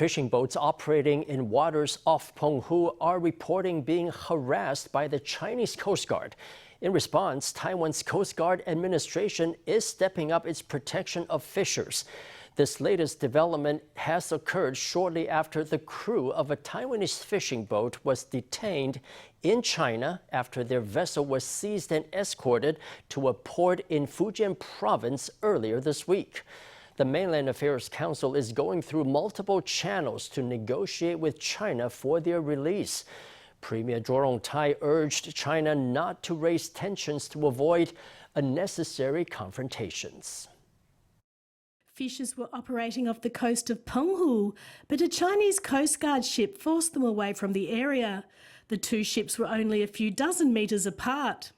Fishing boats operating in waters off Penghu are reporting being harassed by the Chinese Coast Guard. In response, Taiwan's Coast Guard administration is stepping up its protection of fishers. This latest development has occurred shortly after the crew of a Taiwanese fishing boat was detained in China after their vessel was seized and escorted to a port in Fujian province earlier this week. The Mainland Affairs Council is going through multiple channels to negotiate with China for their release. Premier Cho Jung-tai urged China not to raise tensions to avoid unnecessary confrontations. Fishers were operating off the coast of Penghu, but a Chinese Coast Guard ship forced them away from the area. The two ships were only a few dozen metres apart.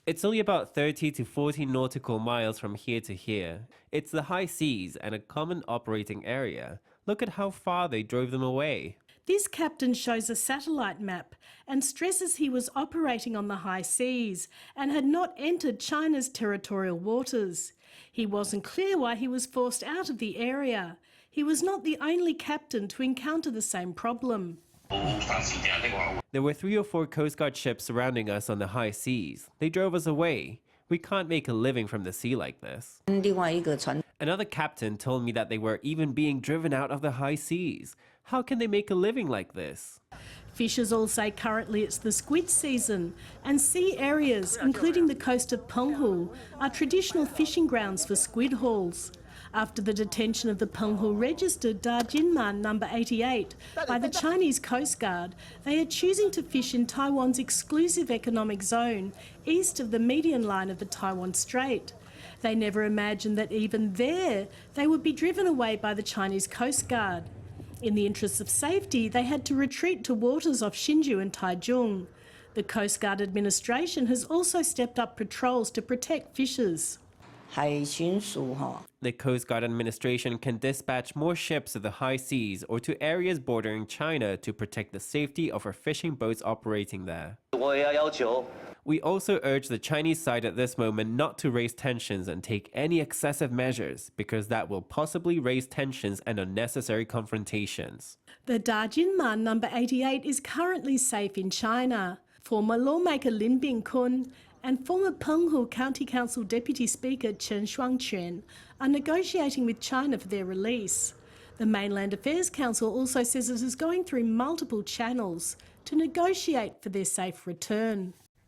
It's only about 30 to 40 nautical miles from here to here. It's the high seas and a common operating area. Look at how far they drove them away. This captain shows a satellite map and stresses he was operating on the high seas and had not entered China's territorial waters. He wasn't clear why he was forced out of the area. He was not the only captain to encounter the same problem. There were 3 or 4 Coast Guard ships surrounding us on the high seas. They drove us away. We can't make a living from the sea like this. Another captain told me that they were even being driven out of the high seas. How can they make a living like this? Fishers all say currently it's the squid season, and sea areas, including the coast of Penghu, are traditional fishing grounds for squid hauls. After the detention of the Penghu registered Da Jinman No. 88 by the Chinese Coast Guard, they are choosing to fish in Taiwan's exclusive economic zone, east of the median line of the Taiwan Strait. They never imagined that even there they would be driven away by the Chinese Coast Guard. In the interests of safety, they had to retreat to waters off Hsinchu and Taichung. The Coast Guard administration has also stepped up patrols to protect fishers. The Coast Guard administration can dispatch more ships to the high seas or to areas bordering China to protect the safety of our fishing boats operating there. We also urge the Chinese side at this moment not to raise tensions and take any excessive measures, because that will possibly raise tensions and unnecessary confrontations. The Da Jinman No. 88 is currently safe in China. Former lawmaker Lin Bin-kun and former Penghu County Council Deputy Speaker Chen Shuangquan are negotiating with China for their release. The Mainland Affairs Council also says it is going through multiple channels to negotiate for their safe return.